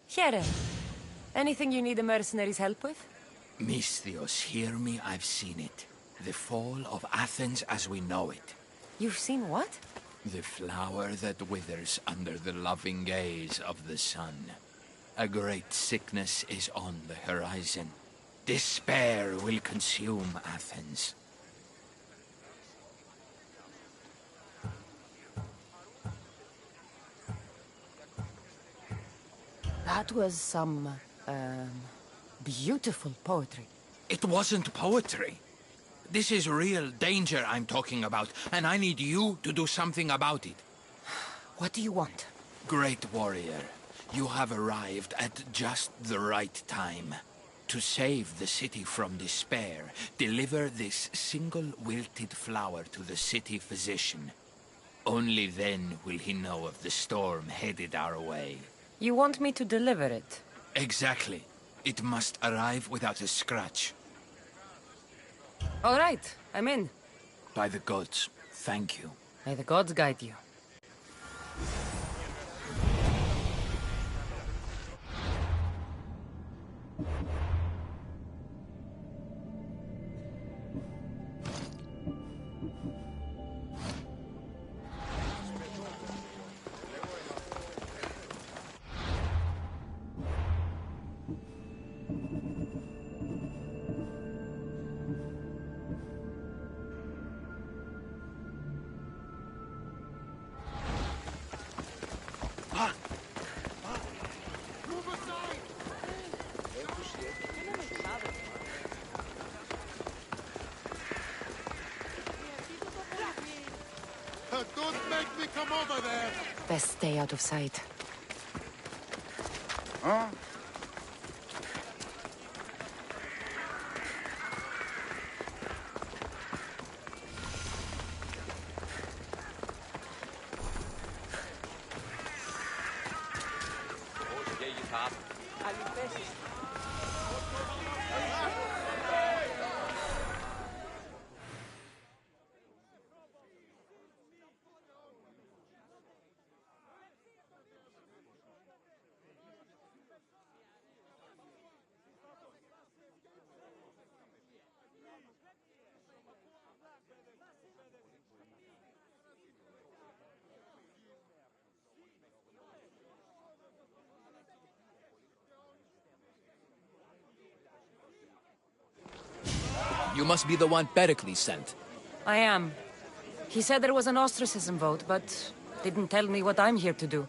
Here. Anything you need the mercenaries' help with? Misthios, hear me, I've seen it. The fall of Athens as we know it. You've seen what? The flower that withers under the loving gaze of the sun. A great sickness is on the horizon. Despair will consume Athens. That was some, beautiful poetry. It wasn't poetry. This is real danger I'm talking about, and I need you to do something about it. What do you want? Great warrior, you have arrived at just the right time. To save the city from despair, deliver this single wilted flower to the city physician. Only then will he know of the storm headed our way. You want me to deliver it? Exactly. It must arrive without a scratch. All right, I'm in. By the gods, thank you. May the gods guide you. Don't make me come over there! Best stay out of sight. Huh? You must be the one Pericles sent. I am. He said there was an ostracism vote, but didn't tell me what I'm here to do.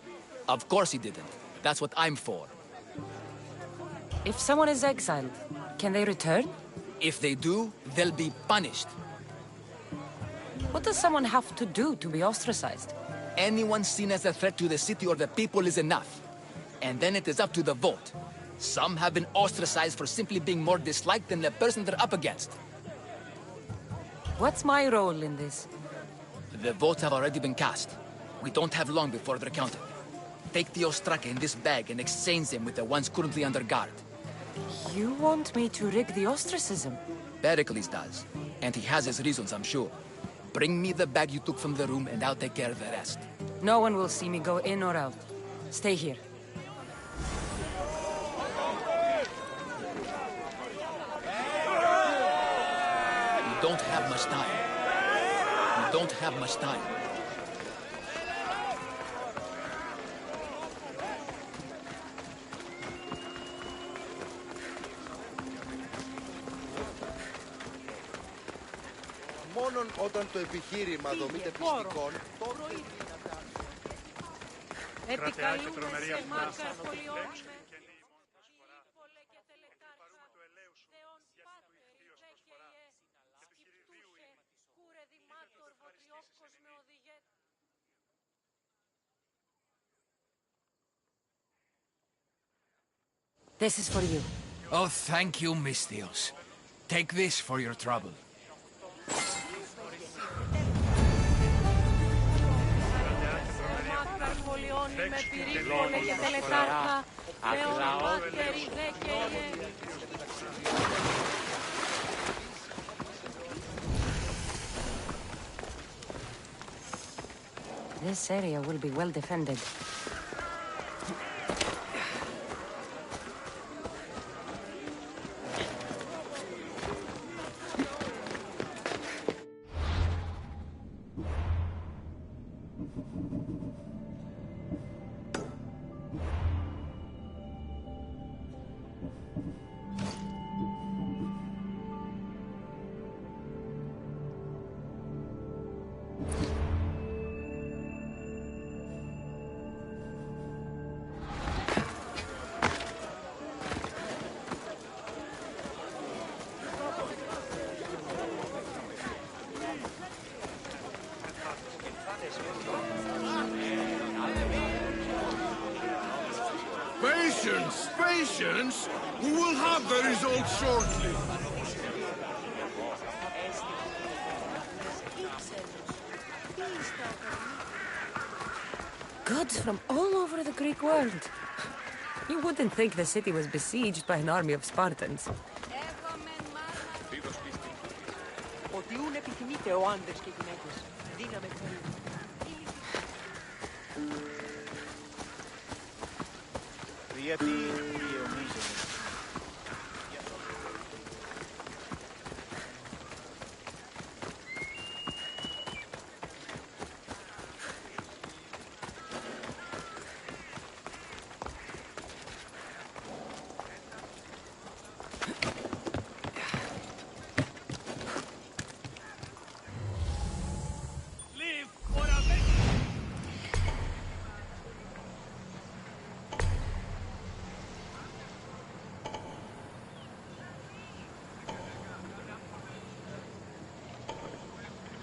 Of course he didn't. That's what I'm for. If someone is exiled, can they return? If they do, they'll be punished. What does someone have to do to be ostracized? Anyone seen as a threat to the city or the people is enough. And then it is up to the vote. Some have been ostracized for simply being more disliked than the person they're up against. What's my role in this? The votes have already been cast. We don't have long before they're counted. Take the ostraka in this bag and exchange them with the ones currently under guard. You want me to rig the ostracism? Pericles does. And he has his reasons, I'm sure. Bring me the bag you took from the room and I'll take care of the rest. No one will see me go in or out. Stay here. We don't have much time. We don't have much time. Μόνον όταν το επιχείρημα δομείται πιστικών, Επικαλούμαι σε μάρκα εφολιών με ύπολε και τελεκάρχα, θεόν πάτερ, ιδέκαιε, σκυπτούσε, κούρε δημάτορ, βοτριόκος με οδηγέ. This is for you. Oh, thank you, Mystios. Take this for your trouble. Μάρκα εφολιών με πυρήπολε και τελεκάρχα, θεόν πάτερ, ιδέκαιε. This area will be well defended. Patience, patience! We will have the result shortly. Gods from all over the Greek world. You wouldn't think the city was besieged by an army of Spartans. Ότι ούν επιθυμείτε ο άντρες και γυναίκες. Δύναμε θέλει. Γιατί ιονίζομαι.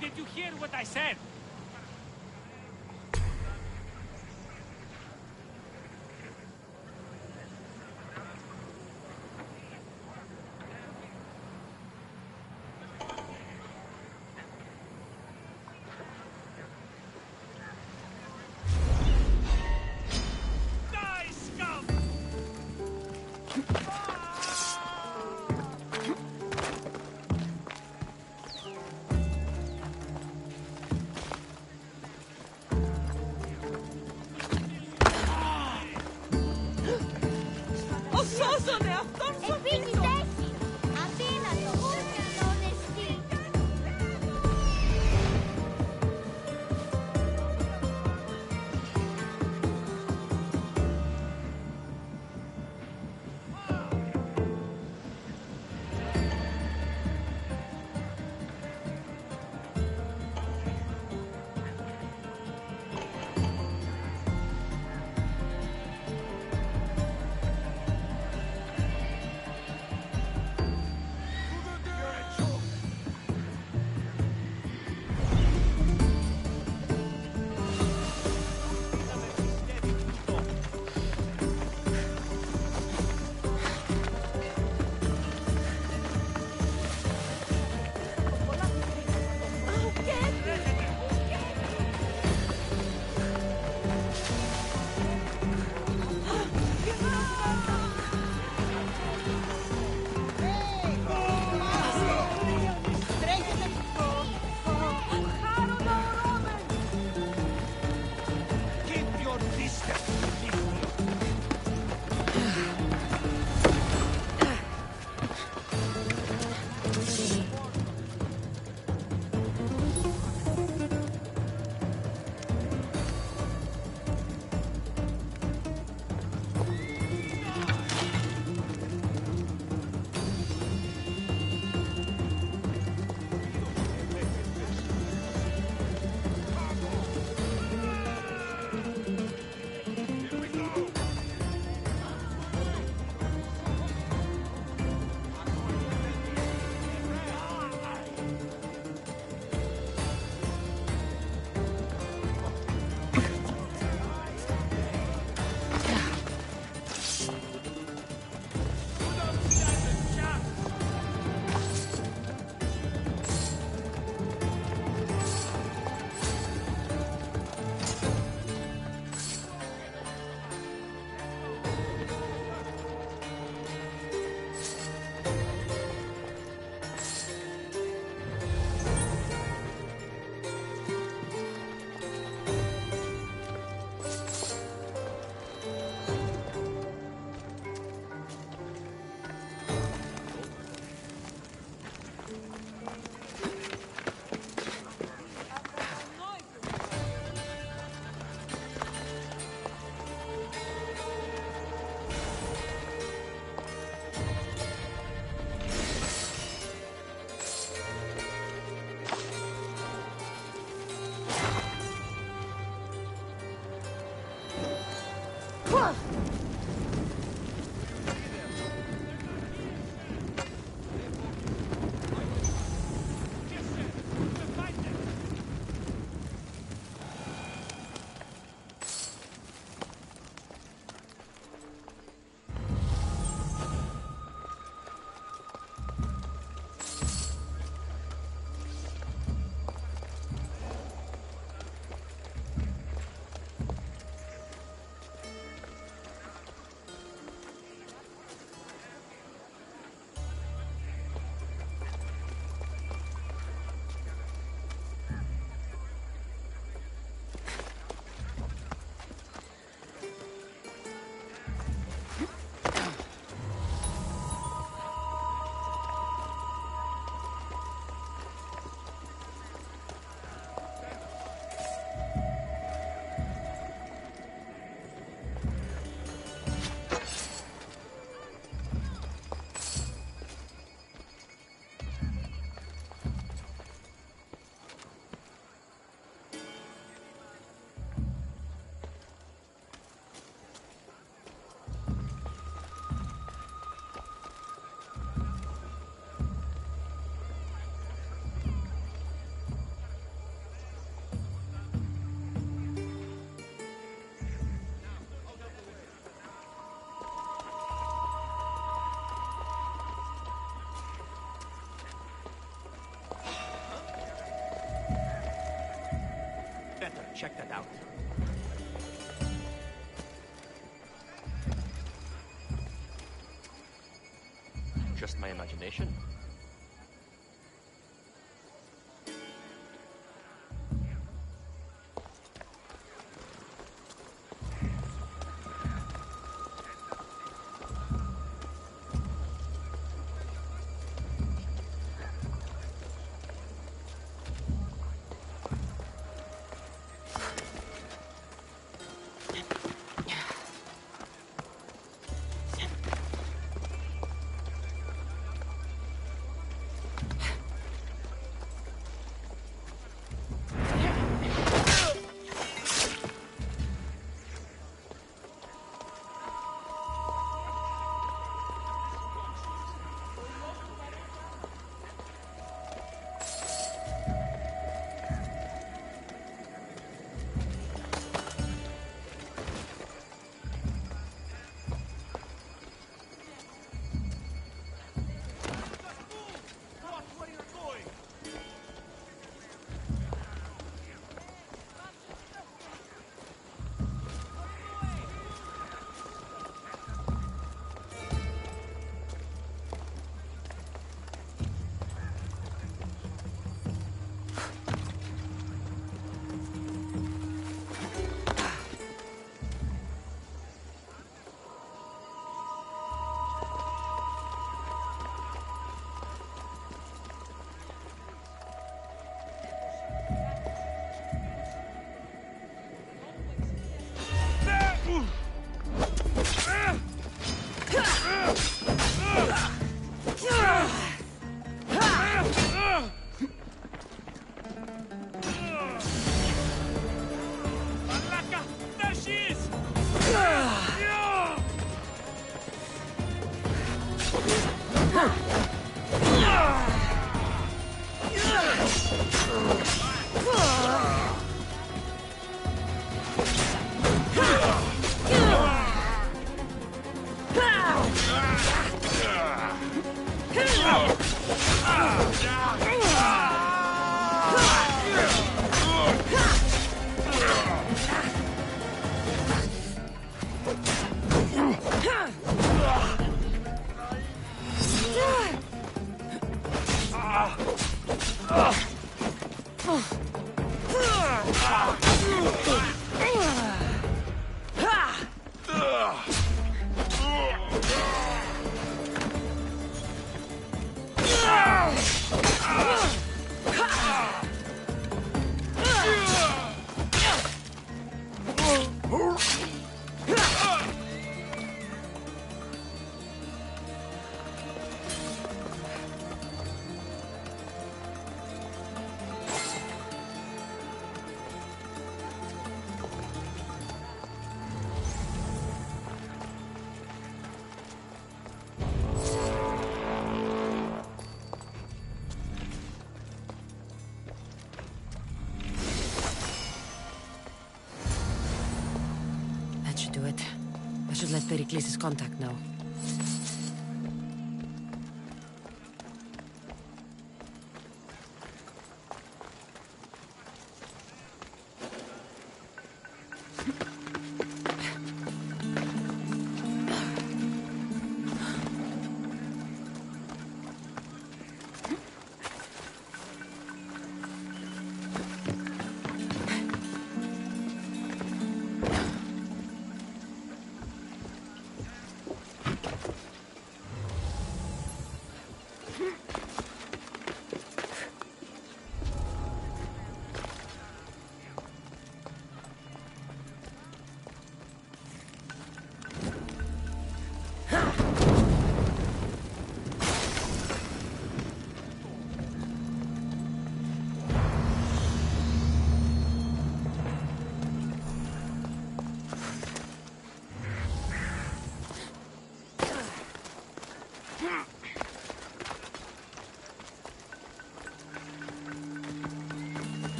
Did you hear what I said? Die, scum! Check that out. Just my imagination? should let Pericles' contact know.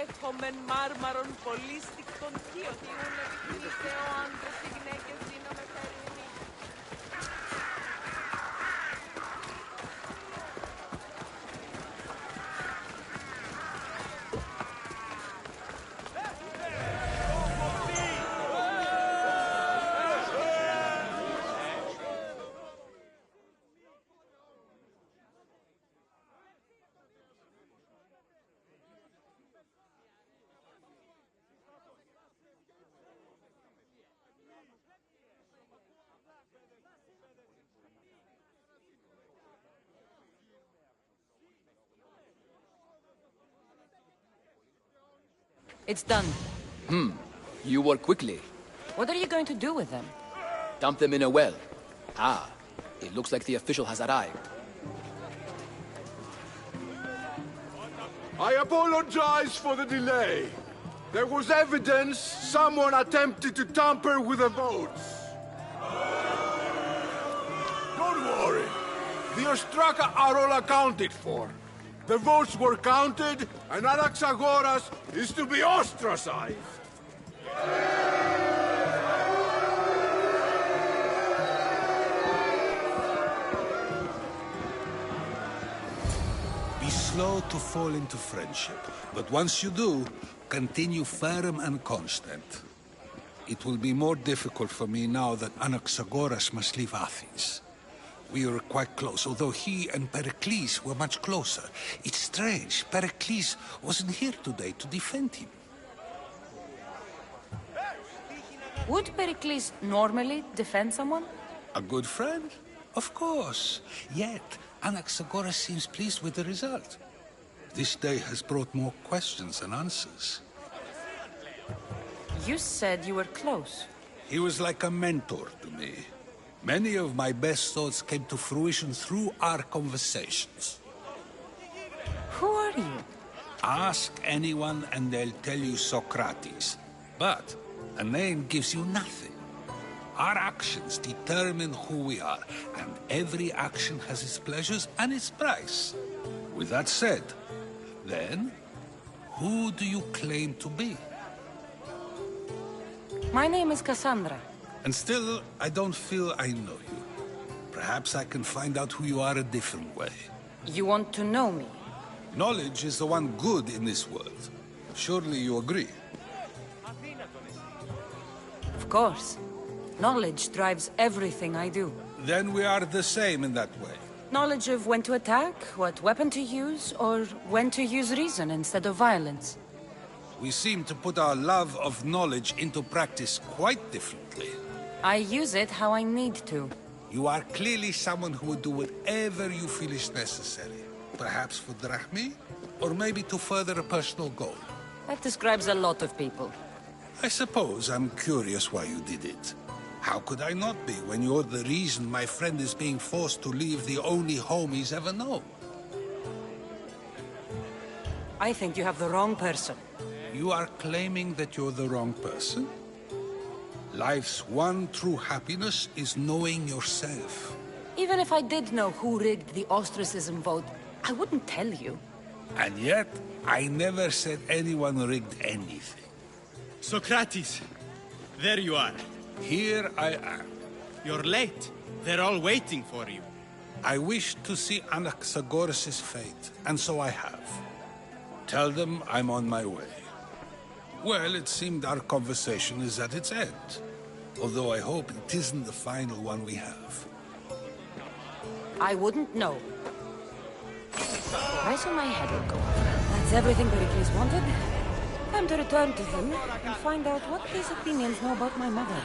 Έχομεν μάρμαρον πολύστικτον τι ότι ούν επιθυμείτε ο άντρας και γυναίκες δίνομαι θερινή. It's done. You work quickly. What are you going to do with them? Dump them in a well. Ah, it looks like the official has arrived. I apologize for the delay. There was evidence someone attempted to tamper with the votes. Don't worry. The Ostraka are all accounted for. The votes were counted, and Anaxagoras is to be ostracized. Be slow to fall into friendship, but once you do, continue firm and constant. It will be more difficult for me now that Anaxagoras must leave Athens. We were quite close, although he and Pericles were much closer. It's strange, Pericles wasn't here today to defend him. Would Pericles normally defend someone? A good friend? Of course. Yet, Anaxagoras seems pleased with the result. This day has brought more questions than answers. You said you were close. He was like a mentor to me. Many of my best thoughts came to fruition through our conversations. Who are you? Ask anyone and they'll tell you Socrates. But a name gives you nothing. Our actions determine who we are, and every action has its pleasures and its price. With that said, then, who do you claim to be? My name is Cassandra. And still, I don't feel I know you. Perhaps I can find out who you are a different way. You want to know me? Knowledge is the one good in this world. Surely you agree? Of course. Knowledge drives everything I do. Then we are the same in that way. Knowledge of when to attack, what weapon to use, or when to use reason instead of violence. We seem to put our love of knowledge into practice quite differently. I use it how I need to. You are clearly someone who would do whatever you feel is necessary. Perhaps for drachmi, or maybe to further a personal goal. That describes a lot of people. I suppose I'm curious why you did it. How could I not be when you're the reason my friend is being forced to leave the only home he's ever known? I think you have the wrong person. You are claiming that you're the wrong person? Life's one true happiness is knowing yourself. Even if I did know who rigged the ostracism vote, I wouldn't tell you. And yet, I never said anyone rigged anything. Socrates, there you are. Here I am. You're late. They're all waiting for you. I wish to see Anaxagoras' fate, and so I have. Tell them I'm on my way. Well, it seemed our conversation is at its end. Although I hope it isn't the final one we have. I wouldn't know. Price on my head will go up. That's everything Pericles wanted. Time to return to him and find out what these Athenians know about my mother.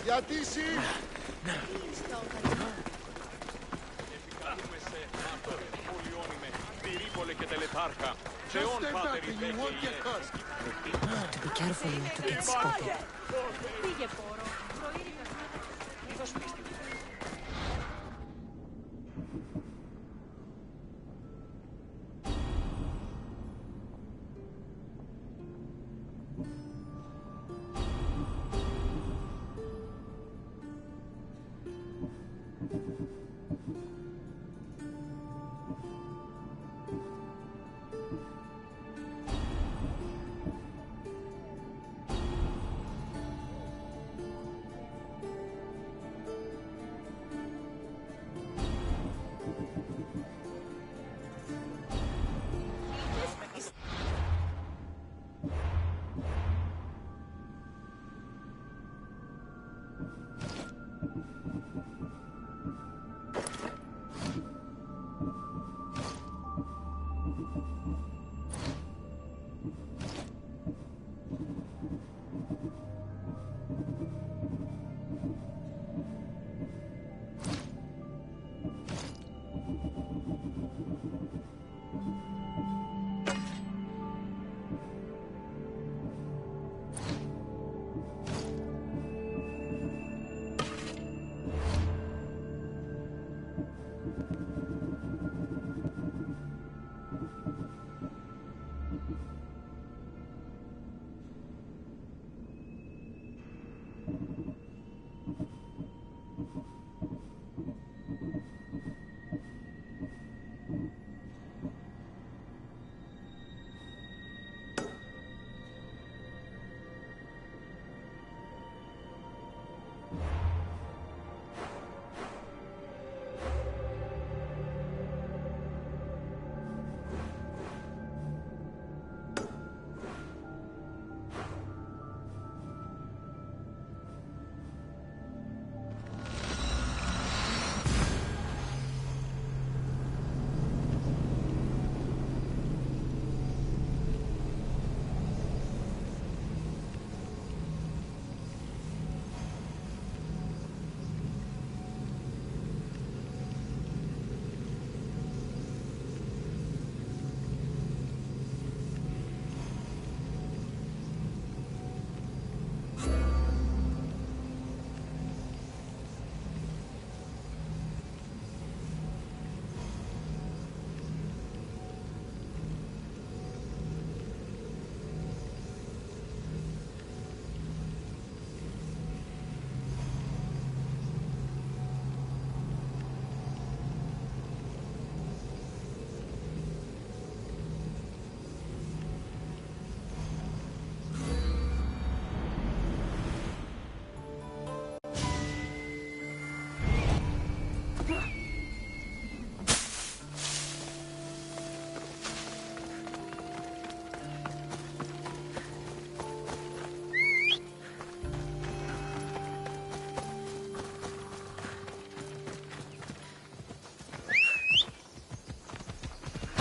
Γιατί εσύ! To be careful not to get spotted.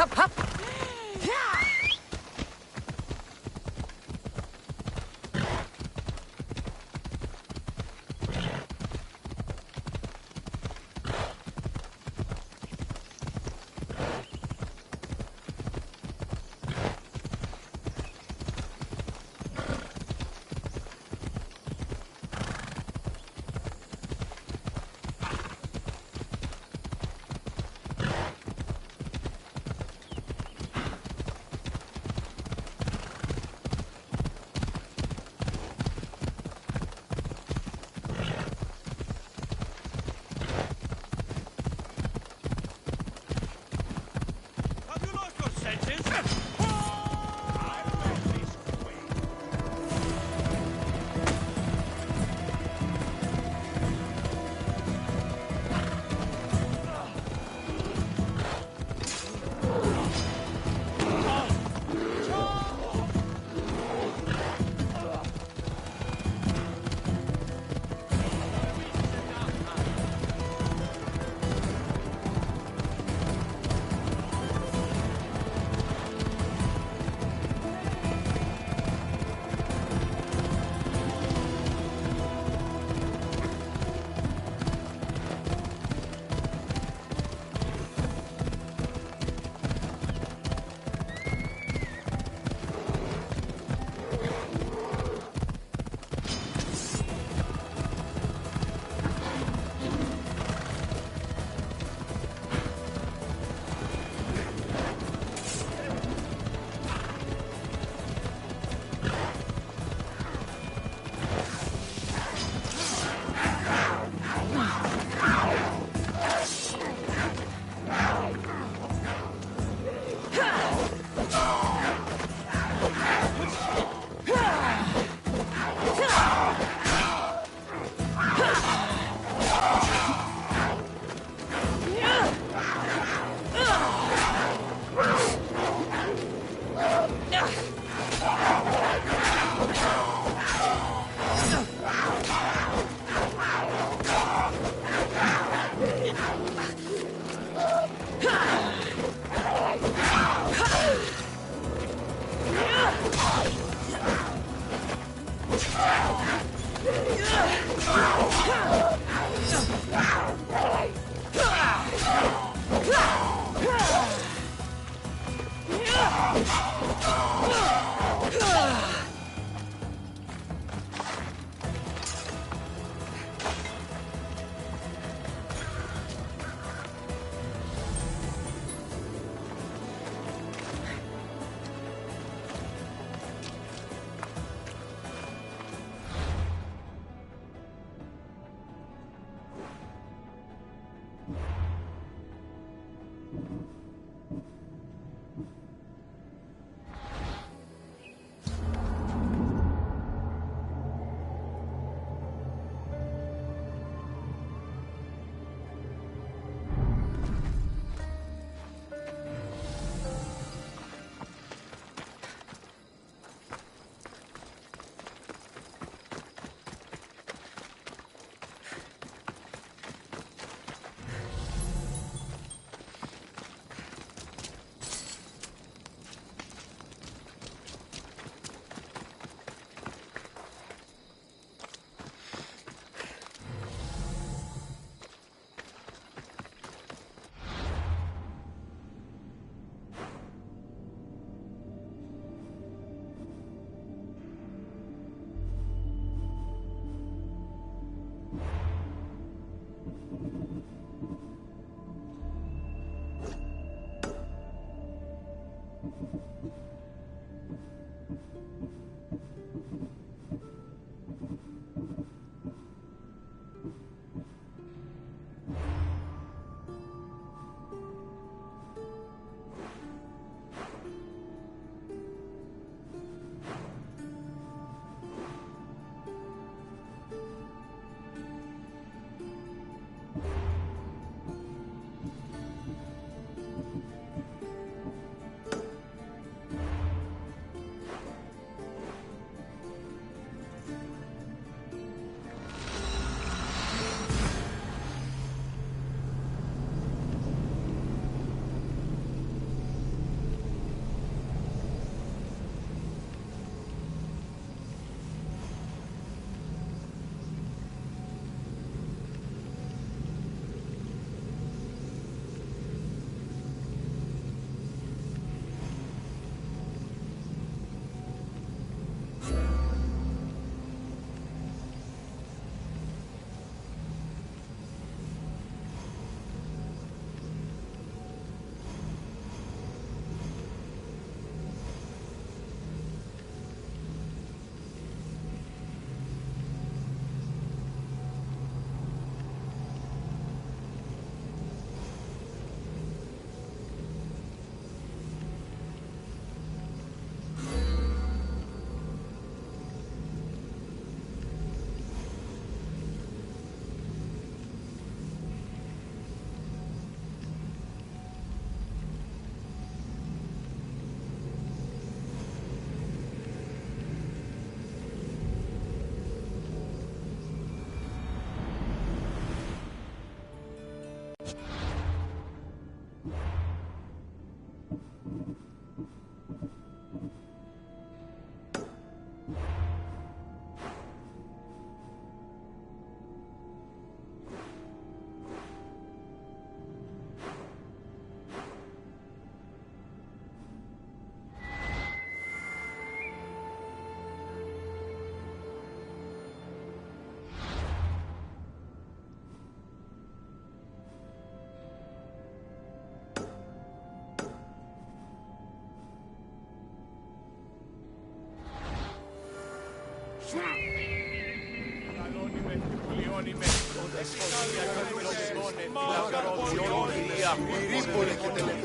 Hop, hop.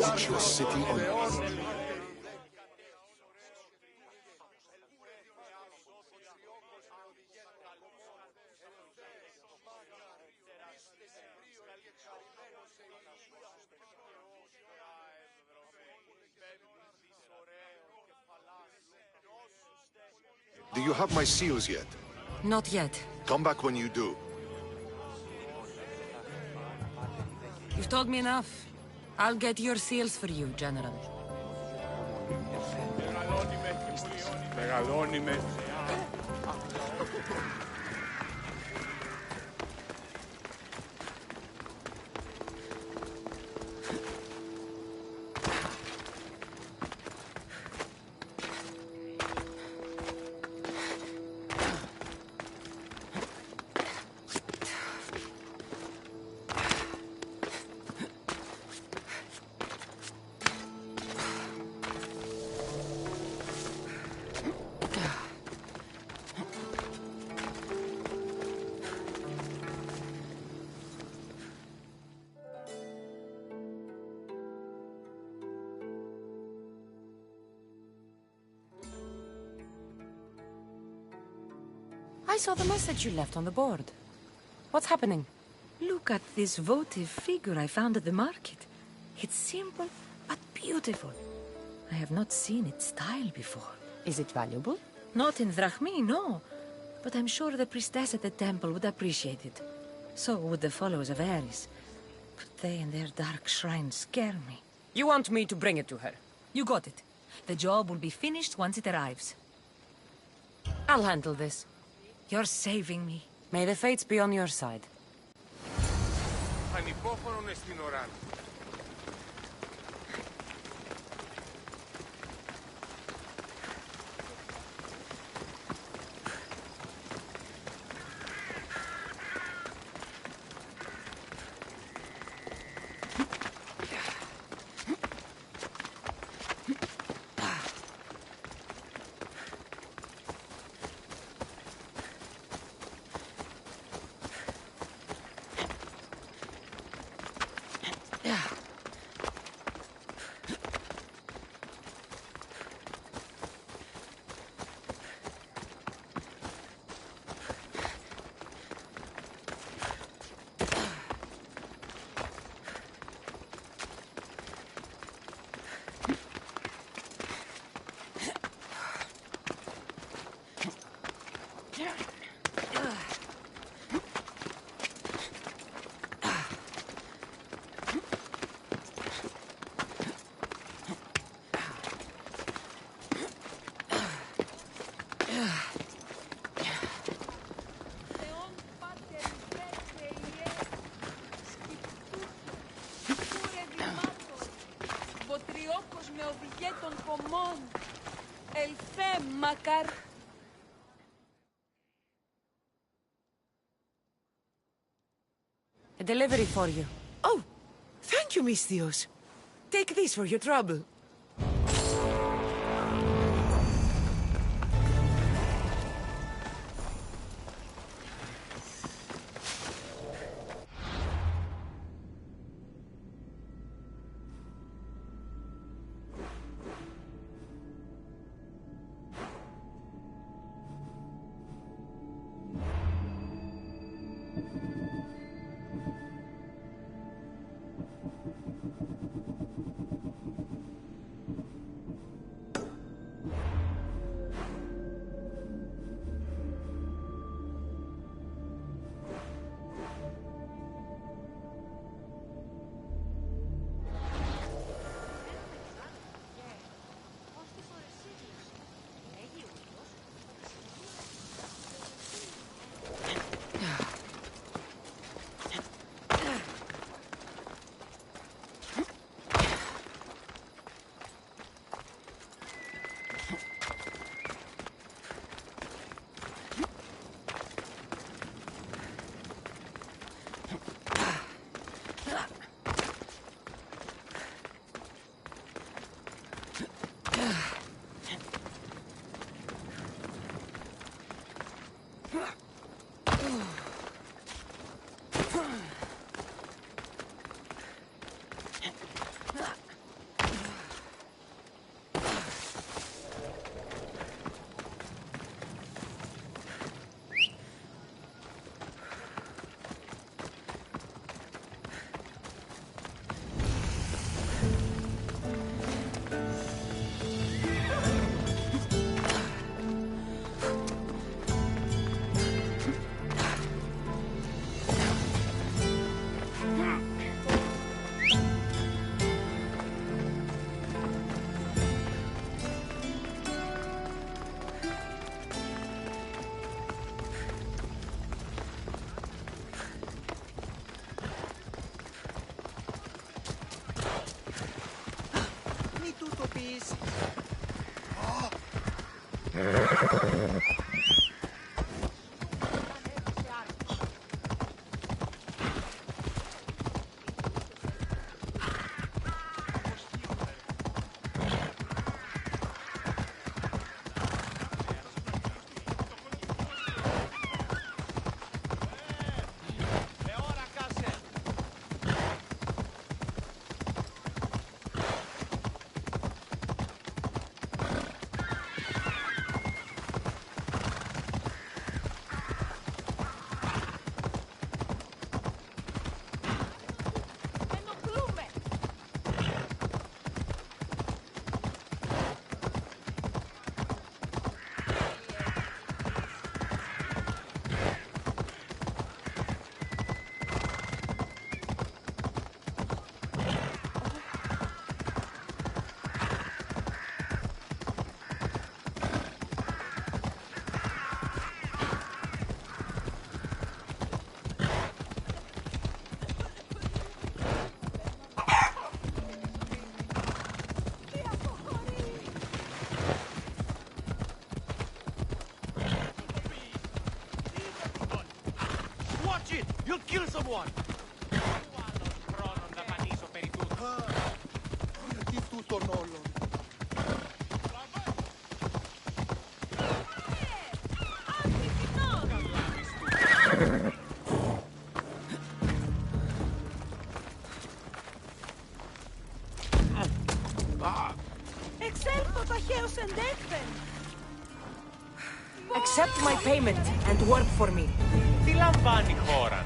Put your city on. Do you have my seals yet? Not yet. Come back when you do. You've told me enough. I'll get your seals for you, General. I saw the message you left on the board. What's happening? Look at this votive figure I found at the market. It's simple, but beautiful. I have not seen its style before. Is it valuable? Not in Drachmi, no. But I'm sure the priestess at the temple would appreciate it. So would the followers of Ares. But they and their dark shrines scare me. You want me to bring it to her? You got it. The job will be finished once it arrives. I'll handle this. You're saving me. May the fates be on your side. A delivery for you. Oh, thank you, Misthios. Take this for your trouble. You'll kill someone! Perché tutto nullo? Εξέλθω ταχαίως εντέχθεν! Accept my payment and work for me. Τι λαμβάνει η χώρα?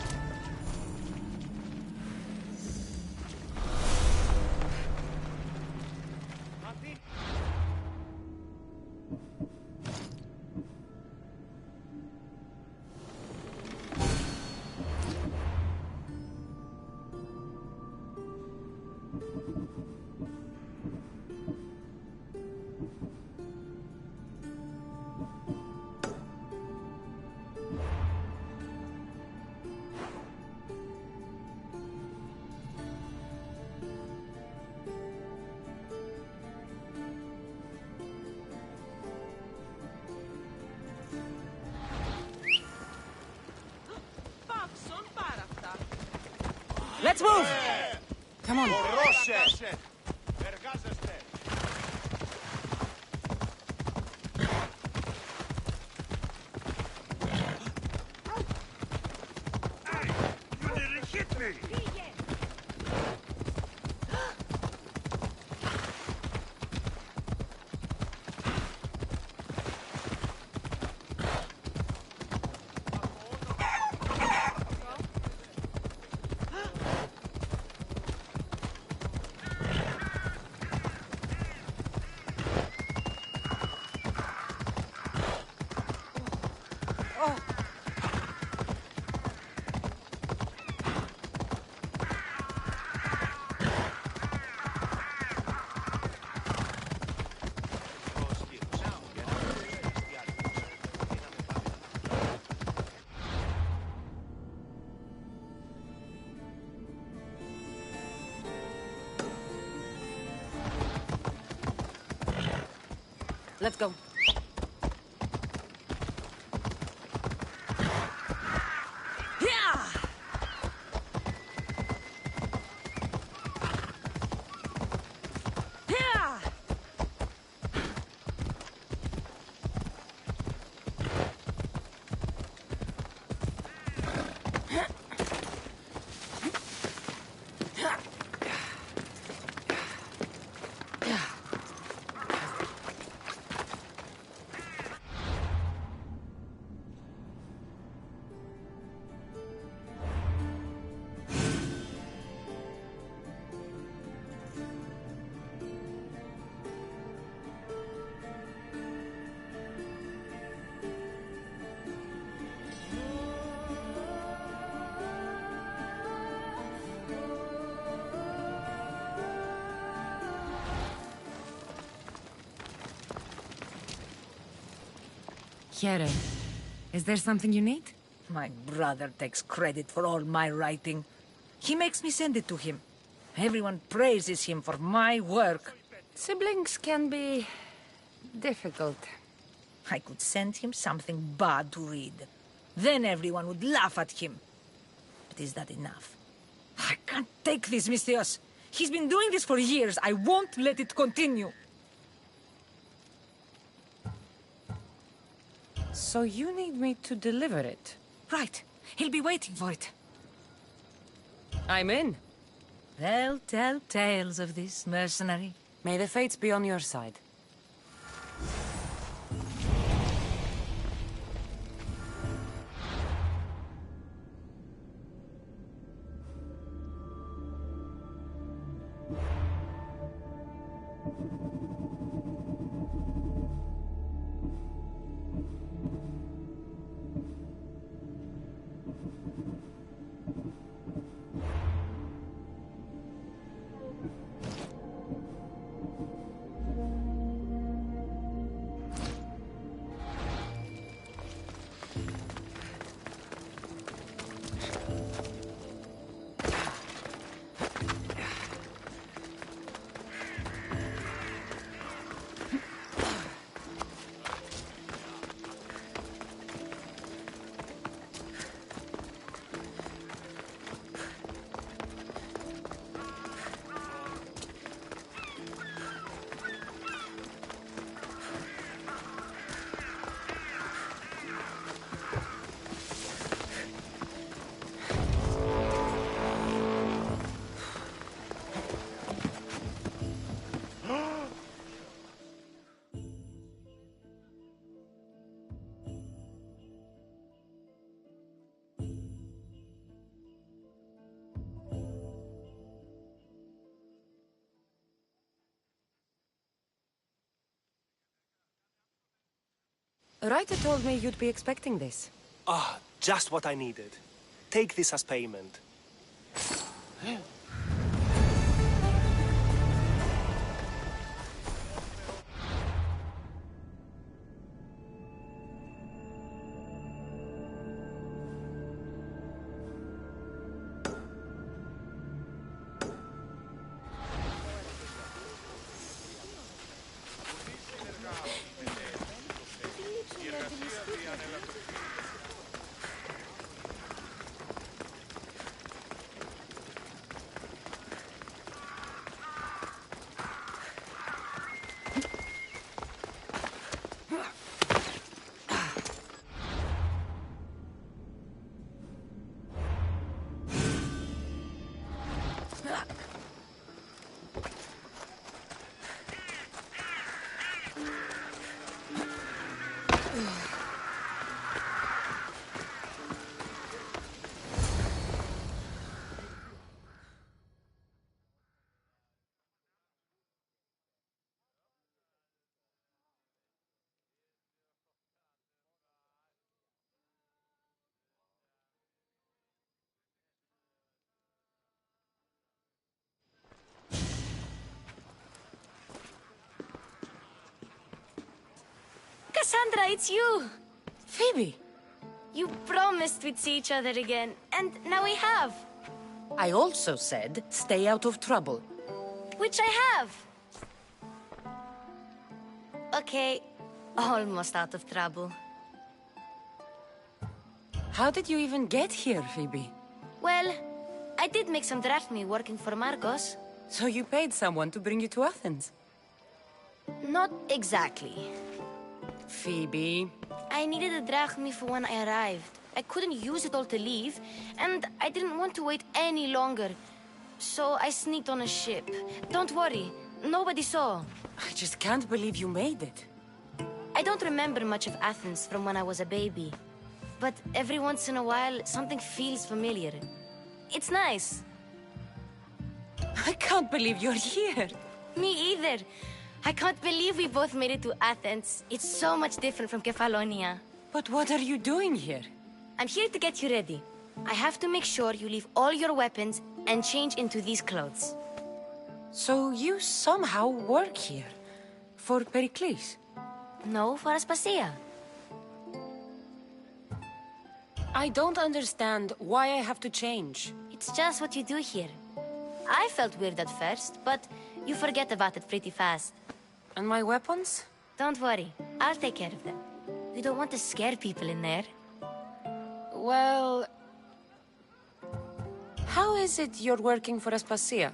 Πάψον πάρα αυτά! Let's move! Come on. Ρώσε! Εργάζεστε! You nearly hit me! Let's go. Here, is there something you need? My brother takes credit for all my writing. He makes me send it to him. Everyone praises him for my work. Siblings can be difficult. I could send him something bad to read. Then everyone would laugh at him. But is that enough? I can't take this, Misthios. He's been doing this for years. I won't let it continue. So you need me to deliver it? Right. He'll be waiting for it. I'm in. They'll tell tales of this mercenary. May the fates be on your side. Ryder told me you'd be expecting this. Ah, just what I needed. Take this as payment. Cassandra, it's you! Phoebe! You promised we'd see each other again, and now we have. I also said, stay out of trouble. Which I have. Okay, almost out of trouble. How did you even get here, Phoebe? Well, I did make some drachmi working for Marcos. So you paid someone to bring you to Athens? Not exactly. Phoebe... I needed a drachmi for when I arrived. I couldn't use it all to leave, and I didn't want to wait any longer. So I sneaked on a ship. Don't worry, nobody saw. I just can't believe you made it. I don't remember much of Athens from when I was a baby. But every once in a while, something feels familiar. It's nice. I can't believe you're here. Me either. I can't believe we both made it to Athens. It's so much different from Kefalonia. But what are you doing here? I'm here to get you ready. I have to make sure you leave all your weapons and change into these clothes. So you somehow work here? For Pericles? No, for Aspasia. I don't understand why I have to change. It's just what you do here. I felt weird at first, but you forget about it pretty fast. And my weapons? Don't worry, I'll take care of them. We don't want to scare people in there. Well... How is it you're working for Aspasia?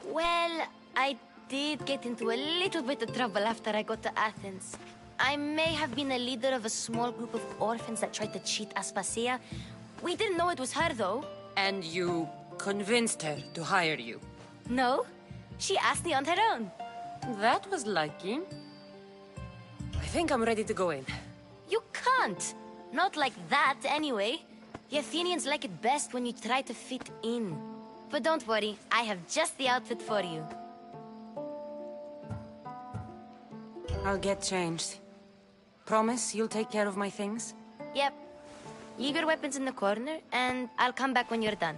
Well, I did get into a little bit of trouble after I got to Athens. I may have been a leader of a small group of orphans that tried to cheat Aspasia. We didn't know it was her, though. And you convinced her to hire you? No, she asked me on her own. That was lucky. I think I'm ready to go in. You can't. Not like that, anyway. The Athenians like it best when you try to fit in. But don't worry, I have just the outfit for you. I'll get changed. Promise you'll take care of my things? Yep. Leave your weapons in the corner, and I'll come back when you're done.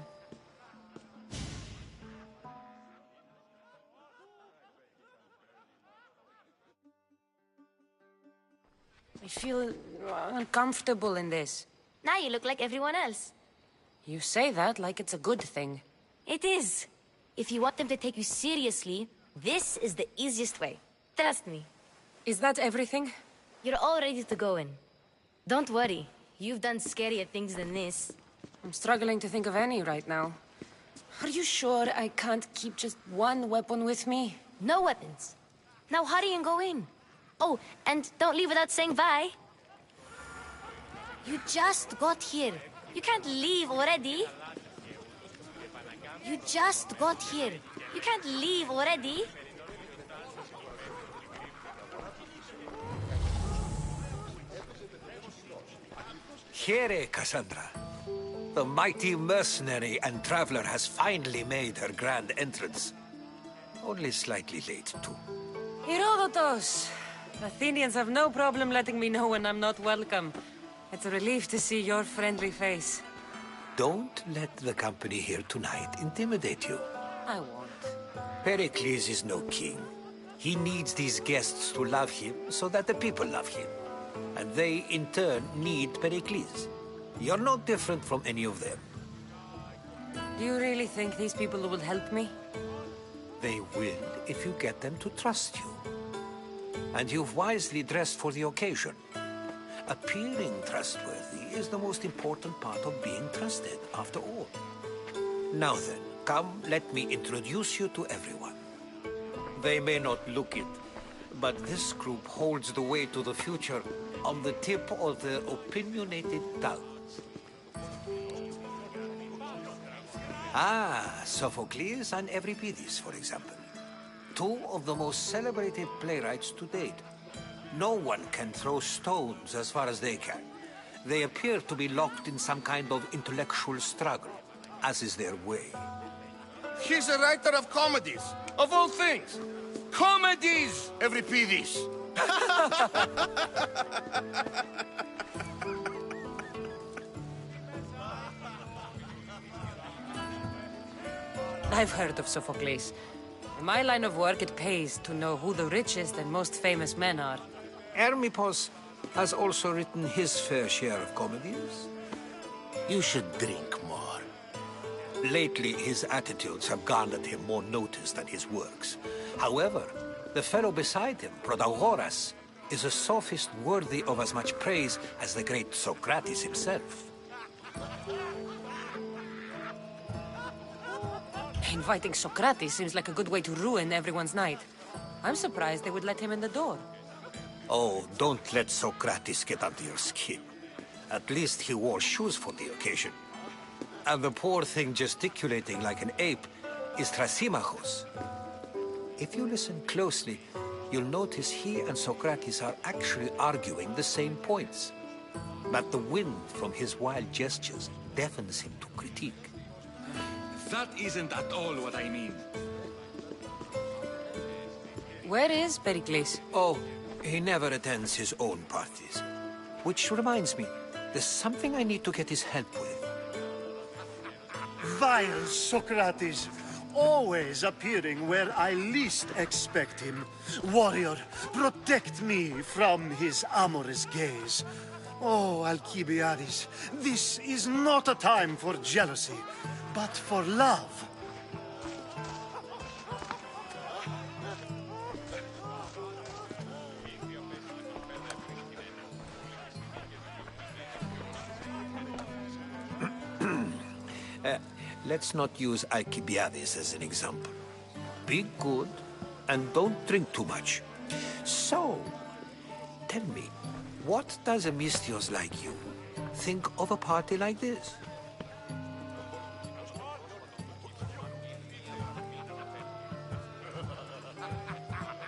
I feel uncomfortable in this. Now you look like everyone else. You say that like it's a good thing. It is. If you want them to take you seriously, this is the easiest way. Trust me. Is that everything? You're all ready to go in. Don't worry. You've done scarier things than this. I'm struggling to think of any right now. Are you sure I can't keep just one weapon with me? No weapons. Now hurry and go in. Oh, and don't leave without saying bye. You just got here. You can't leave already. You just got here. You can't leave already. Here, Cassandra. The mighty mercenary and traveler has finally made her grand entrance. Only slightly late, too. Herodotos! Athenians have no problem letting me know when I'm not welcome. It's a relief to see your friendly face. Don't let the company here tonight intimidate you. I won't. Pericles is no king. He needs these guests to love him so that the people love him. And they, in turn, need Pericles. You're no different from any of them. Do you really think these people will help me? They will if you get them to trust you. And you've wisely dressed for the occasion. Appearing trustworthy is the most important part of being trusted, after all. Now then, come, let me introduce you to everyone. They may not look it, but this group holds the way to the future on the tip of their opinionated tongues. Ah, Sophocles and Euripides, for example. Two of the most celebrated playwrights to date. No one can throw stones as far as they can. They appear to be locked in some kind of intellectual struggle, as is their way. He's a writer of comedies, of all things. Comedies, Euripides. I've heard of Sophocles. In my line of work, it pays to know who the richest and most famous men are. Hermippos has also written his fair share of comedies. You should drink more. Lately, his attitudes have garnered him more notice than his works. However, the fellow beside him, Protagoras, is a sophist worthy of as much praise as the great Socrates himself. Inviting Socrates seems like a good way to ruin everyone's night. I'm surprised they would let him in the door. Oh, don't let Socrates get under your skin. At least he wore shoes for the occasion. And the poor thing gesticulating like an ape is Thrasymachos. If you listen closely, you'll notice he and Socrates are actually arguing the same points. But the wind from his wild gestures deafens him to critique. That isn't at all what I mean. Where is Pericles? Oh, he never attends his own parties. Which reminds me, there's something I need to get his help with. Vile Socrates, always appearing where I least expect him. Warrior, protect me from his amorous gaze. Oh, Alcibiades, this is not a time for jealousy, but for love. Let's not use Alcibiades as an example. Be good and don't drink too much. So, tell me, what does a Misthios like you think of a party like this?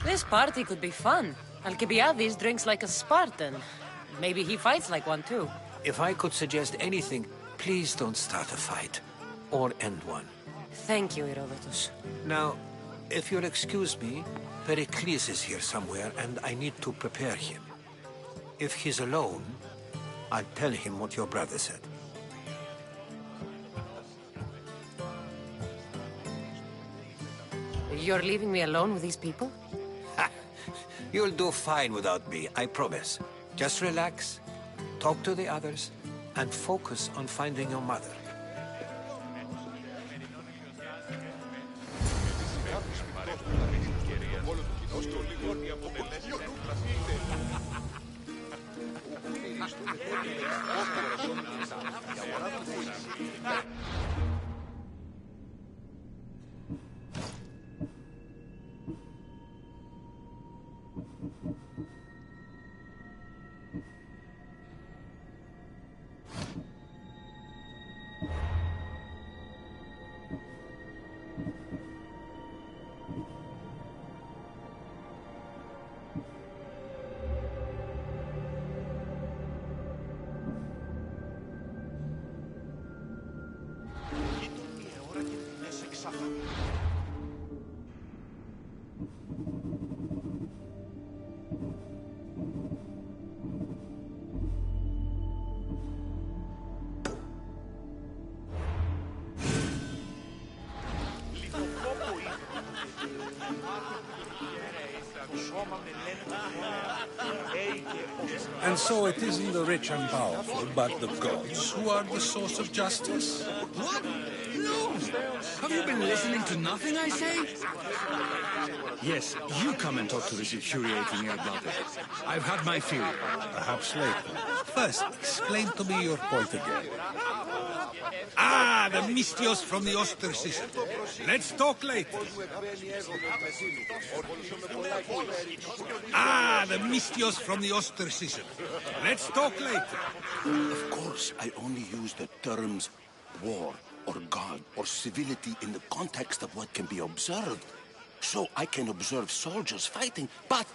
This party could be fun. Alcibiades drinks like a Spartan. Maybe he fights like one too. If I could suggest anything, please don't start a fight. Or end one. Thank you, Herodotus. Now, if you'll excuse me, Pericles is here somewhere and I need to prepare him. If he's alone, I'll tell him what your brother said. You're leaving me alone with these people? You'll do fine without me, I promise. Just relax, talk to the others, and focus on finding your mother. And so it isn't the rich and powerful, but the gods who are the source of justice? What? No! Have you been listening to nothing I say? Yes, you come and talk to this infuriating air-blooded. I've had my fill. Perhaps later. First, explain to me your point again. Ah, the Misthios from the ostracism. Let's talk later. Ah, the Misthios from the ostracism. Let's talk later. Of course, I only use the terms war or God or civility in the context of what can be observed. So I can observe soldiers fighting, but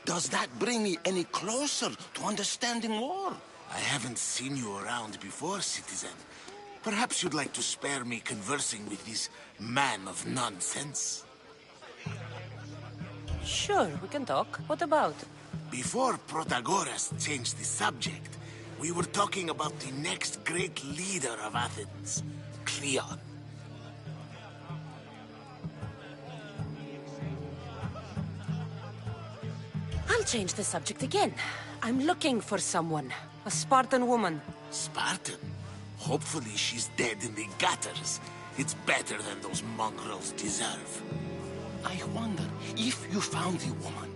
does that bring me any closer to understanding war? I haven't seen you around before, citizen. Perhaps you'd like to spare me conversing with this man of nonsense? Sure, we can talk. What about? Before Protagoras changed the subject, we were talking about the next great leader of Athens, Cleon. I'll change the subject again. I'm looking for someone. A Spartan woman. Spartan? Hopefully she's dead in the gutters. It's better than those mongrels deserve. I wonder if you found the woman,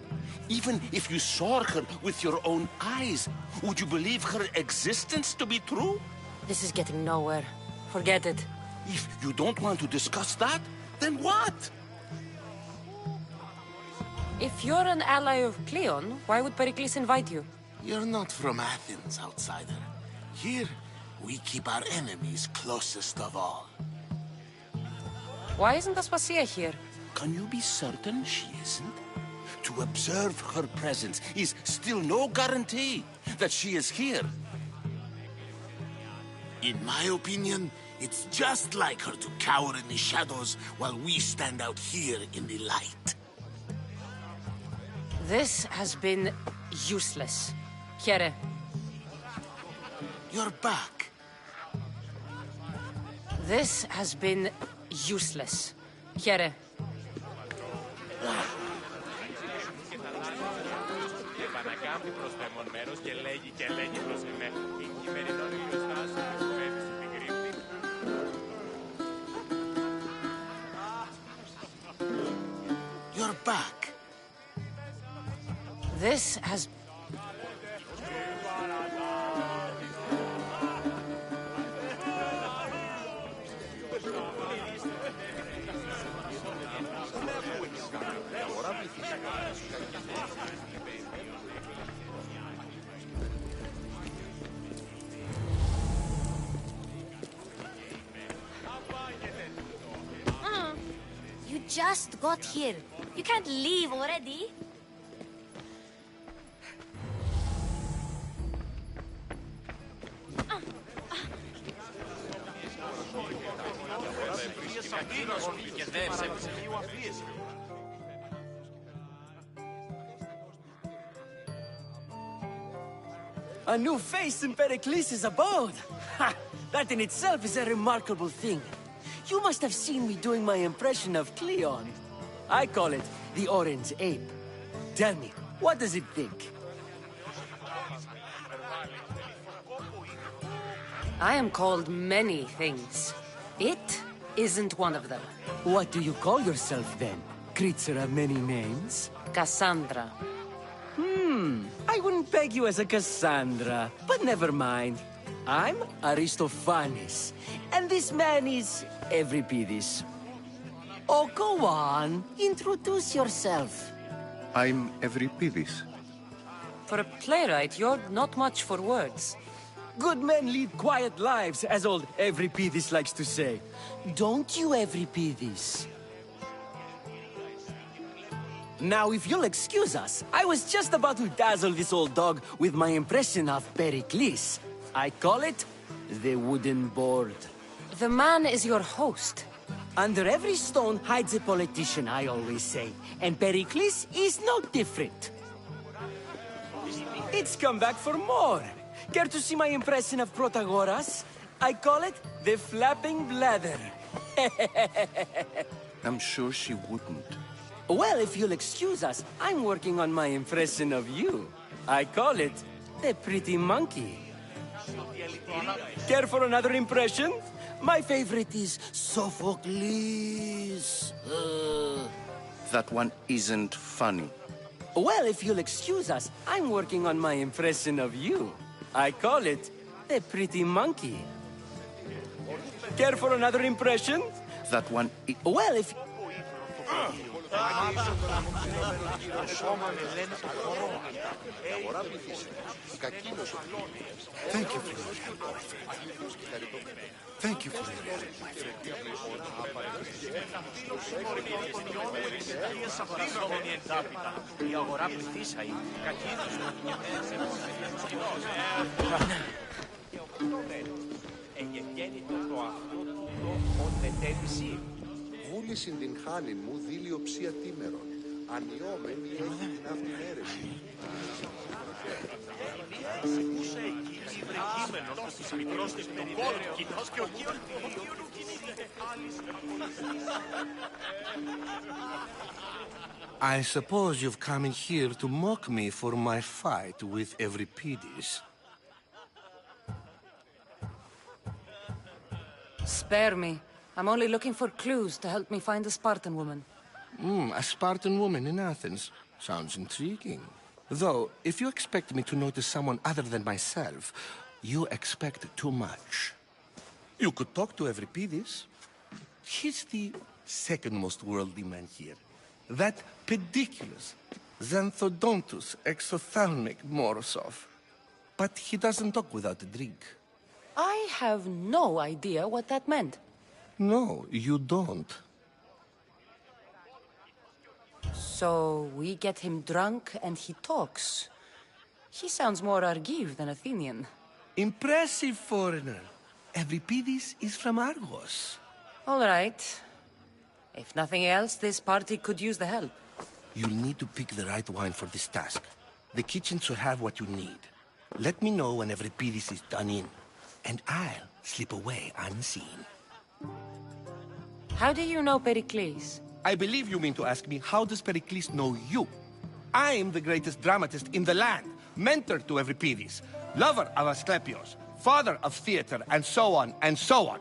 even if you saw her with your own eyes, would you believe her existence to be true? This is getting nowhere. Forget it. If you don't want to discuss that, then what? If you're an ally of Cleon, why would Pericles invite you? You're not from Athens, outsider. Here, we keep our enemies closest of all. Why isn't Aspasia here? Can you be certain she isn't? To observe her presence is still no guarantee that she is here. In my opinion, it's just like her to cower in the shadows while we stand out here in the light. This has been useless. Here. You're back. This has been useless. Here. You're back. This has... You just got here. You can't leave already. A new face in Pericles' abode! Ha! That in itself is a remarkable thing. You must have seen me doing my impression of Cleon. I call it the Orange Ape. Tell me, what does it think? I am called many things. It isn't one of them. What do you call yourself then? Creature of many names? Cassandra. I wouldn't peg you as a Cassandra, but never mind. I'm Aristophanes, and this man is Euripides. Oh, go on. Introduce yourself. I'm Euripides. For a playwright, you're not much for words. Good men lead quiet lives, as old Euripides likes to say. Don't you, Euripides? Now, if you'll excuse us, I was just about to dazzle this old dog with my impression of Pericles. I call it the wooden board. The man is your host. Under every stone hides a politician, I always say. And Pericles is no different. It's come back for more. Care to see my impression of Protagoras? I call it the flapping bladder. I'm sure she wouldn't. Well, if you'll excuse us, I'm working on my impression of you. I call it the pretty monkey. Care for another impression? My favorite is Sophocles. That one isn't funny. Well, if you'll excuse us, I'm working on my impression of you. I call it the pretty monkey. Care for another impression? That one Well, if... Thank you for your help, my friend. Thank you for your help, my friend. Βούλησιν την χάνιν μου δίλιο ψία τίμερον. Ανιόμενη έχει την αυτήν αίρεση. I suppose you've come in here to mock me for my fight with Euripides. Spare me. I'm only looking for clues to help me find a Spartan woman. A Spartan woman in Athens. Sounds intriguing. Though, if you expect me to notice someone other than myself, you expect too much. You could talk to Euripides. He's the second most worldly man here. That pediculous, xanthodontus exophthalmic Morosov. But he doesn't talk without a drink. I have no idea what that meant. No, you don't. So we get him drunk and he talks. He sounds more Argive than Athenian. Impressive, foreigner. Euripides is from Argos. All right. If nothing else, this party could use the help. You'll need to pick the right wine for this task. The kitchen should have what you need. Let me know when Euripides is done in, and I'll slip away unseen. How do you know Pericles? I believe you mean to ask me, how does Pericles know you? I am the greatest dramatist in the land, mentor to Euripides, lover of Asclepios, father of theater, and so on, and so on.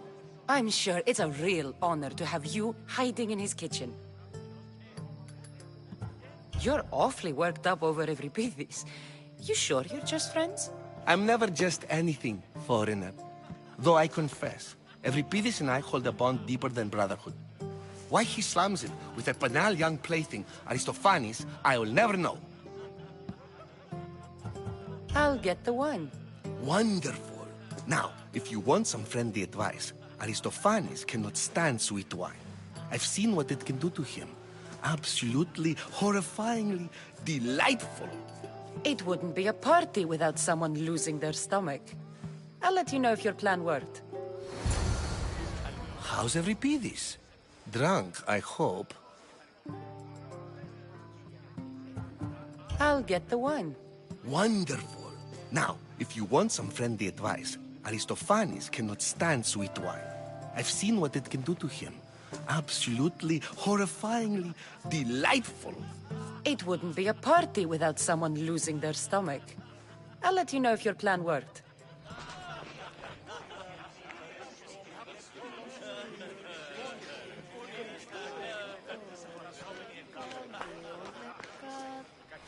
I'm sure it's a real honor to have you hiding in his kitchen. You're awfully worked up over Euripides. You sure you're just friends? I'm never just anything, foreigner. Though I confess, Euripides and I hold a bond deeper than brotherhood. Why he slams it with a banal young plaything, Aristophanes, I'll never know. I'll get the wine. Wonderful. Now, if you want some friendly advice, Aristophanes cannot stand sweet wine. I've seen what it can do to him. Absolutely, horrifyingly delightful. It wouldn't be a party without someone losing their stomach. I'll let you know if your plan worked. How's Euripides? Drunk, I hope. I'll get the wine. Wonderful. Now, if you want some friendly advice, Aristophanes cannot stand sweet wine. I've seen what it can do to him. Absolutely, horrifyingly delightful. It wouldn't be a party without someone losing their stomach. I'll let you know if your plan worked.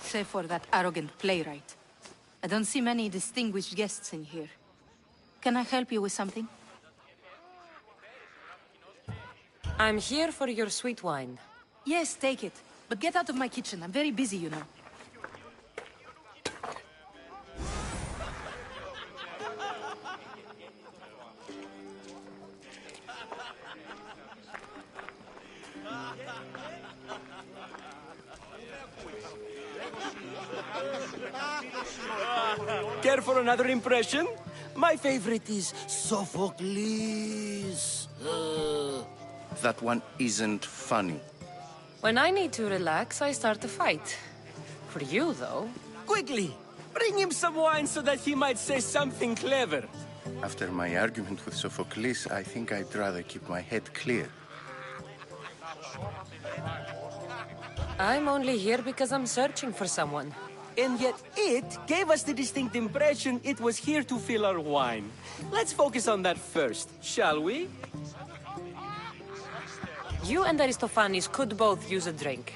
Save for that arrogant playwright. I don't see many distinguished guests in here. Can I help you with something? I'm here for your sweet wine. Yes, take it. But get out of my kitchen. I'm very busy, you know. Care for another impression? My favorite is Sophocles. That one isn't funny. When I need to relax, I start a fight. For you, though... Quickly! Bring him some wine so that he might say something clever. After my argument with Sophocles, I think I'd rather keep my head clear. I'm only here because I'm searching for someone. And yet it gave us the distinct impression it was here to fill our wine. Let's focus on that first, shall we? You and Aristophanes could both use a drink.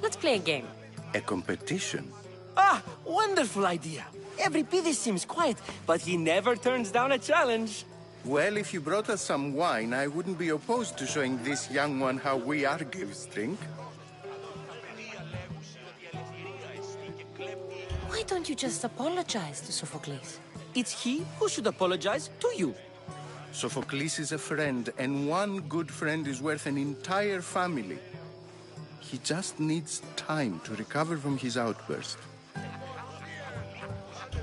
Let's play a game. A competition? Ah, wonderful idea. Euripides seems quiet, but he never turns down a challenge. Well, if you brought us some wine, I wouldn't be opposed to showing this young one how we Argives drink. Why don't you just apologize to Sophocles? It's he who should apologize to you. Sophocles is a friend, and one good friend is worth an entire family. He just needs time to recover from his outburst.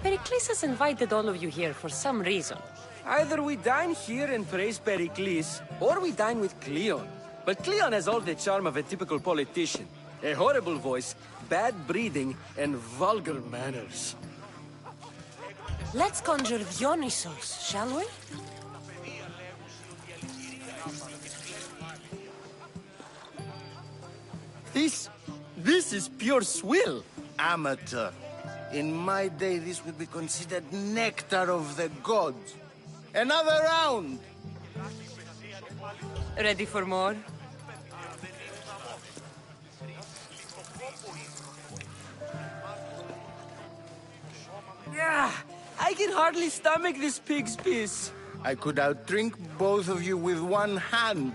Pericles has invited all of you here for some reason. Either we dine here and praise Pericles, or we dine with Cleon. But Cleon has all the charm of a typical politician. A horrible voice, bad breeding, and vulgar manners. Let's conjure Dionysos, shall we? This is pure swill. Amateur. In my day, this would be considered nectar of the gods. Another round! Ready for more? Yeah, I can hardly stomach this pig's piss. I could outdrink both of you with one hand.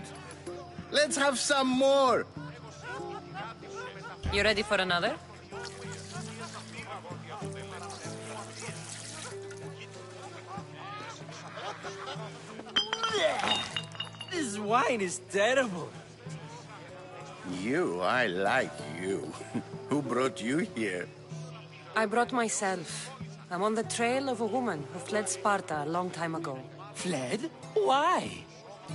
Let's have some more! You ready for another? This wine is terrible. I like you. Who brought you here? I brought myself. I'm on the trail of a woman who fled Sparta a long time ago. Fled? Why?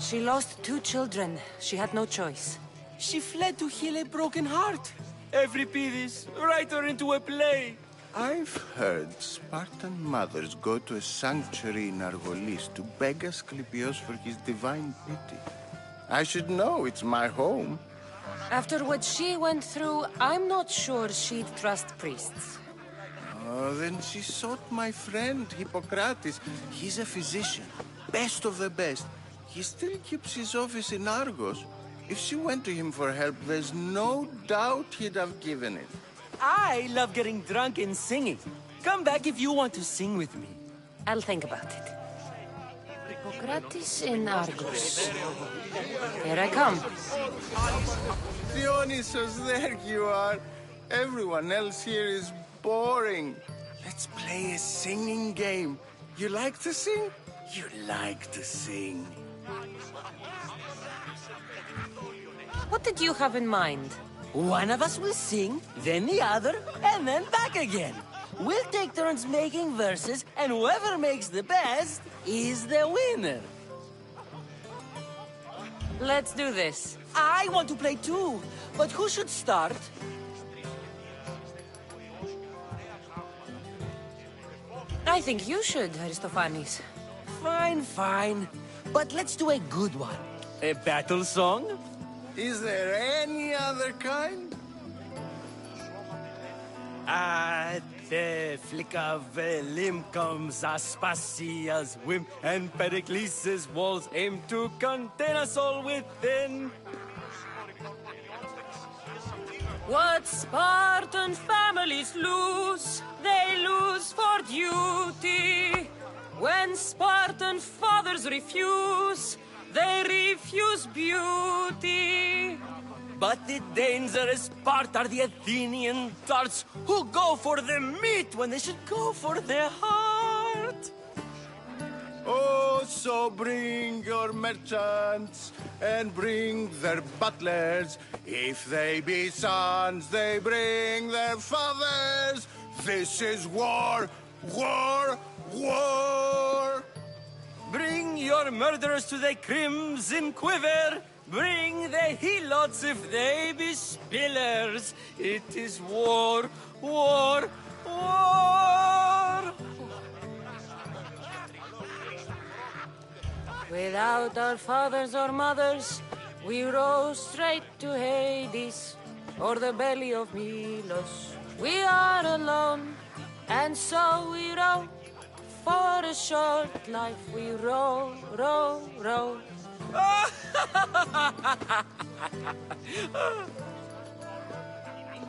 She lost 2 children. She had no choice. She fled to heal a broken heart. Euripides, write her into a play. I've heard Spartan mothers go to a sanctuary in Argolis to beg Asclepios for his divine pity. I should know, it's my home. After what she went through, I'm not sure she'd trust priests. Oh, then she sought my friend, Hippocrates. He's a physician, best of the best. He still keeps his office in Argos. If she went to him for help, there's no doubt he'd have given it. I love getting drunk and singing. Come back if you want to sing with me. I'll think about it. Hippocrates in Argos. Here I come. Dionysus, there you are. Everyone else here is boring. Let's play a singing game. You like to sing? You like to sing. What did you have in mind? One of us will sing, then the other, and then back again. We'll take turns making verses, and whoever makes the best is the winner. Let's do this. I want to play too, but who should start? I think you should, Aristophanes. Fine, fine. But let's do a good one. A battle song? Is there any other kind? At the flick of a limb comes Aspasia's whim, and Pericles' walls aim to contain us all within. What Spartan families lose, they lose for duty. When Spartan fathers refuse, they refuse beauty. But the dangerous part are the Athenian darts who go for the meat when they should go for the heart. Oh, so bring your merchants and bring their butlers. If they be sons, they bring their fathers. This is war, war, war. Bring your murderers to the crimson quiver. Bring the helots if they be spillers. It is war, war, war. Without our fathers or mothers, we row straight to Hades, or the belly of Milos. We are alone, and so we row. For a short life we row, row, row.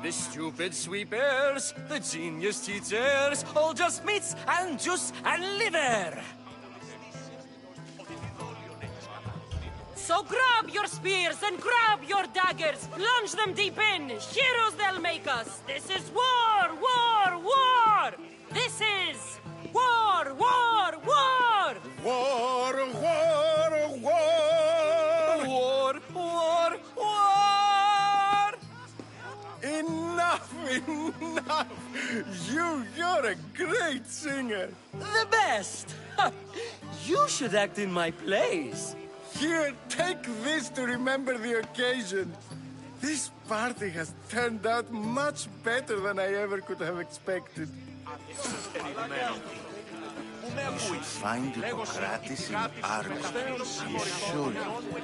The stupid sweepers, the genius teachers, all just meats and juice and liver. So grab your spears and grab your daggers, plunge them deep in, heroes they'll make us. This is war, war, war! This is war, war, war! War, war, war! War, war, war! Enough, enough! You're a great singer! The best! You should act in my plays. Here, take this to remember the occasion. This party has turned out much better than I ever could have expected. You should find Hippocrates in Argos. I'm sure you will.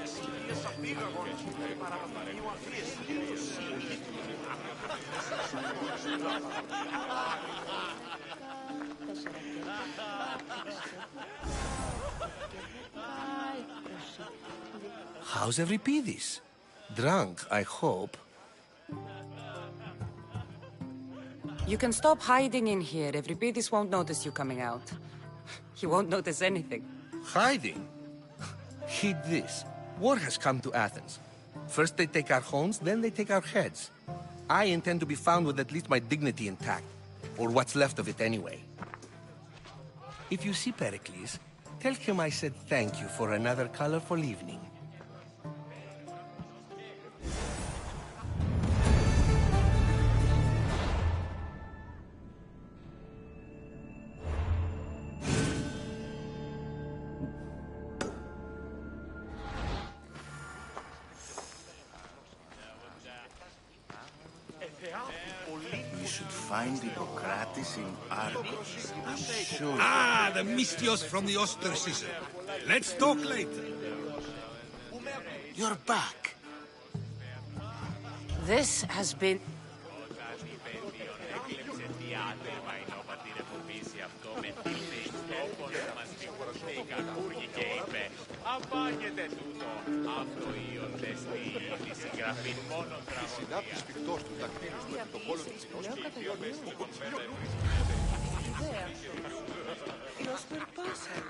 How's Euripides? Drunk, I hope. You can stop hiding in here. Euripides won't notice you coming out. He won't notice anything. Hiding? Heed this. War has come to Athens. First they take our homes, then they take our heads. I intend to be found with at least my dignity intact. Or what's left of it anyway. If you see Pericles, tell him I said thank you for another colorful evening. You should find Hippocrates in Argos. I'm sure. Ah, the Mystios from the ostracism. Let's talk later. You're back. This has been... Απάγεται τούτο, αυτό ίον στη συγγραφή μόνο τραγωδία. Η συνάπτης πυκτός του δακτύλου στο πρωτοκόλλο του κοινός Ποιος περπάσανε.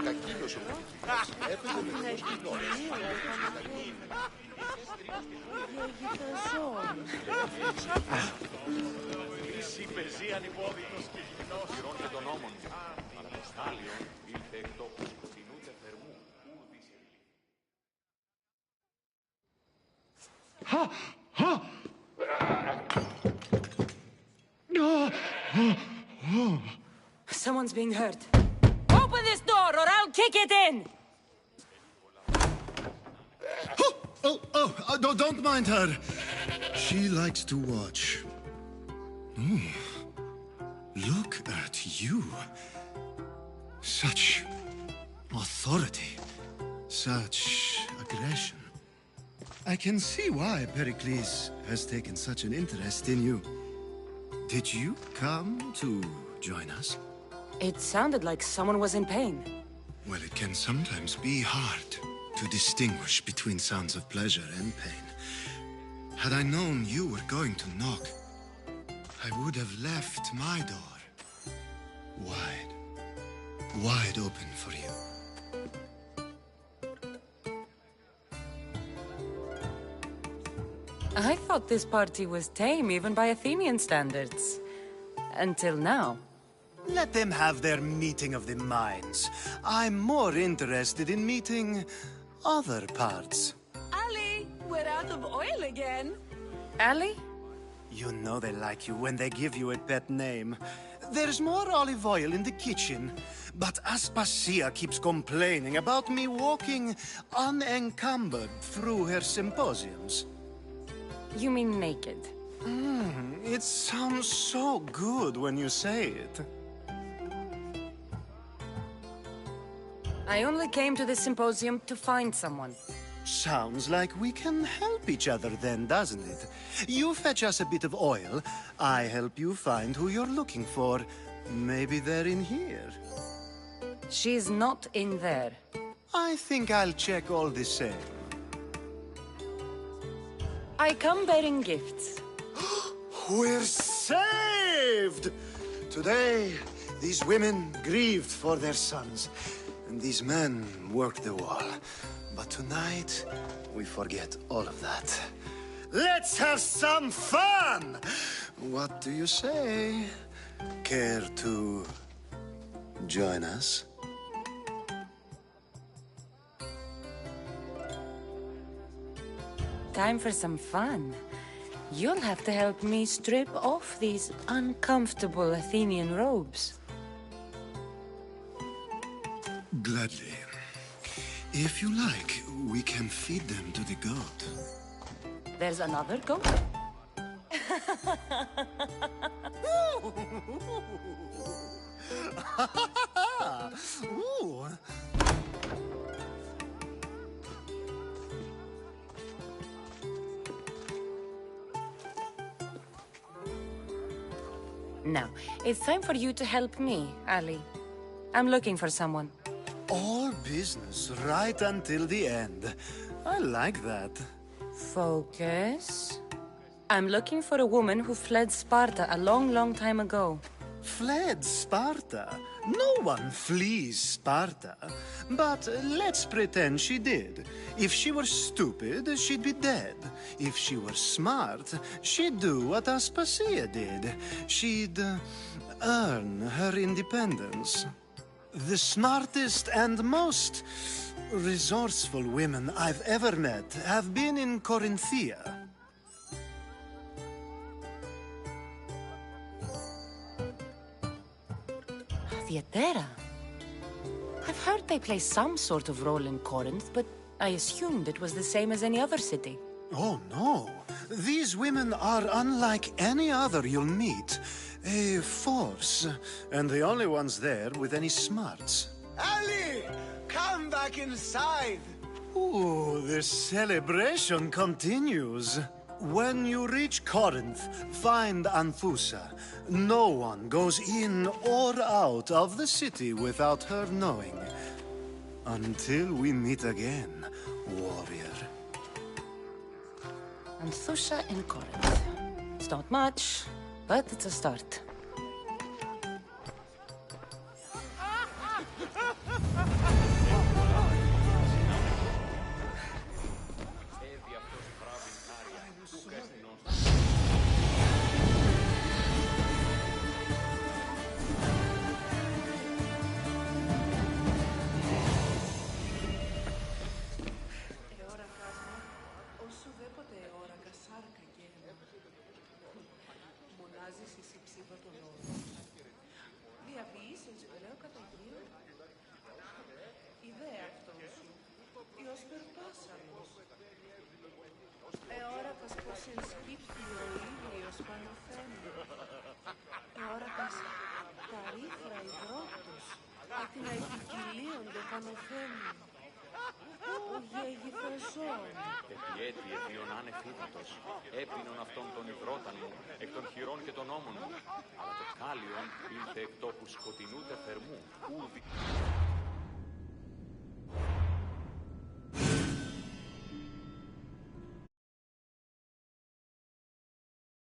Κακήλος ο πολιτικός. Έπαιζε με τους κοινώνες. Λύση πεζή ανυπόδητος και γυμνός. Χειρώνται των νόμων. Αναστάλιον ήλθε εκ τόπου σκοτεινού θερμού. Someone's being hurt. Open this door or I'll kick it in! Don't mind her. She likes to watch. Ooh, look at you. Such authority. Such aggression. I can see why Pericles has taken such an interest in you. Did you come to join us? It sounded like someone was in pain. Well, it can sometimes be hard to distinguish between sounds of pleasure and pain. Had I known you were going to knock, I would have left my door wide open for you. I thought this party was tame even by Athenian standards. Until now. Let them have their meeting of the minds. I'm more interested in meeting other parts. Ali, we're out of oil again. Ali? You know they like you when they give you a pet name. There's more olive oil in the kitchen, but Aspasia keeps complaining about me walking unencumbered through her symposiums. You mean naked? It sounds so good when you say it. I only came to the symposium to find someone. Sounds like we can help each other then, doesn't it? You fetch us a bit of oil, I help you find who you're looking for. Maybe they're in here. She's not in there. I think I'll check all the same. I come bearing gifts. We're saved! Today, these women grieved for their sons, and these men worked the wall. But tonight, we forget all of that. Let's have some fun! What do you say? Care to join us? Time for some fun. You'll have to help me strip off these uncomfortable Athenian robes. Gladly. If you like, we can feed them to the goat. There's another goat? Ooh. Now, it's time for you to help me, Ali. I'm looking for someone. All business right until the end. I like that. Focus. I'm looking for a woman who fled Sparta a long, long time ago. Fled Sparta? No one flees Sparta. But let's pretend she did. If she were stupid, she'd be dead. If she were smart, she'd do what Aspasia did. She'd earn her independence. The smartest and most resourceful women I've ever met have been in Corinthia. Theatera. I've heard they play some sort of role in Corinth, but I assumed it was the same as any other city. Oh, no. These women are unlike any other you'll meet. A force, and the only ones there with any smarts. Ali! Come back inside! Ooh, the celebration continues. When you reach Corinth, find Anfusa. No one goes in or out of the city without her knowing. Until we meet again, warrior. Anthusha in Corinth. It's not much, but it's a start. Άτινα επικυλίονται πάνω θέμη. Ο γέγηθεσόν. Επί έτη εβίων ανεφίδατος, έπινον αυτόν τον υδρόταν μου, εκ των χειρών και των ώμων μου. Αλλά το κάλιον ήλθε εκ τόπου σκοτεινού τε θερμού, ούδη.